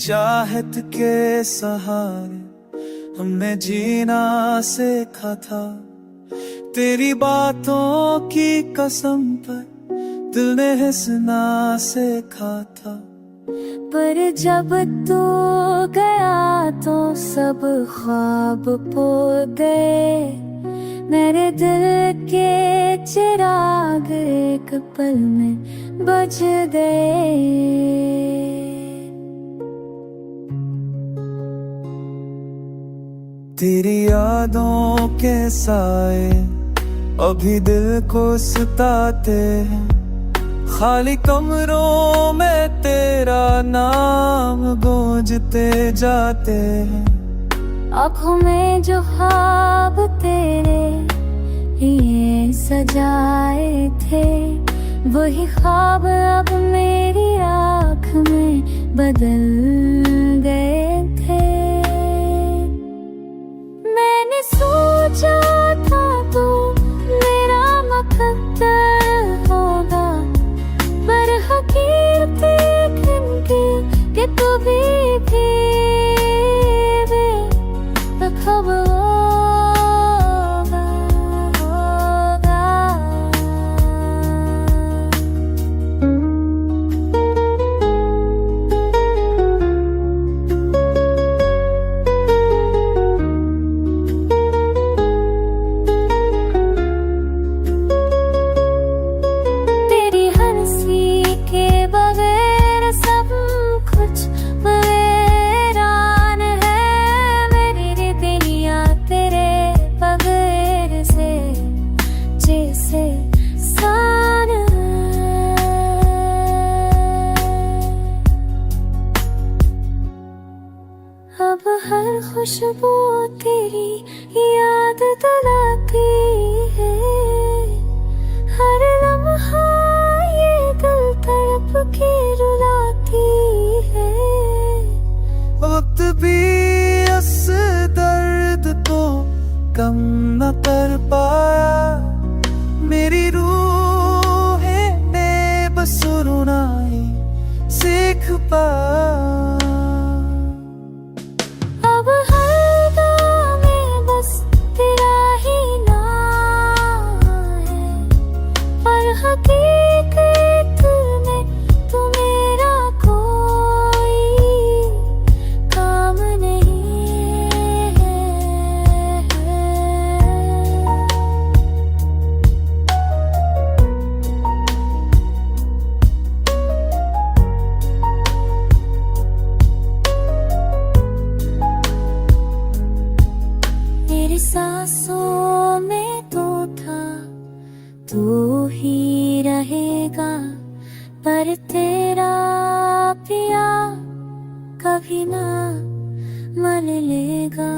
चाहत के सहारे हमने जीना सीखा था। तेरी बातों की कसम पर दिल ने हंसना सीखा था। पर जब तू गया तो सब ख्वाब खो गए। मेरे दिल के चिराग एक पल में बुझ गए। तेरी यादों के साए अभी दिल को सताते हैं। खाली कमरों में तेरा नाम गूंजते जाते हैं। आँखों में जो ख्वाब तेरे लिए सजाए थे, वही ख्वाब अब मेरी आँख में बदल गए थे। मैंने सोचा था तू मेरा मुकद्दर होगा, पर हकीकत कि तू भी बेखबर होगा। तेरी हंसी के बगैर सब कुछ वीरान है। मेरी दुनिया तेरे बगैर से जैसे सान है। अब हर खुशबू तेरी याद दिलाती है। हर लम्हा ये दिल तड़प के रुलाती है। वक्त भी इस दर्द को कम न कर पाया। मेरी रूह ने बस रोना ही सीख पाया। अब हर गाँव में बस तेरा ही नाम है, पर हकीकत में तू मेरा कोई काम नहीं है। तेरी सांसों में तो था, तू ही रहेगा, पर तेरा पिया कभी ना मन लेगा।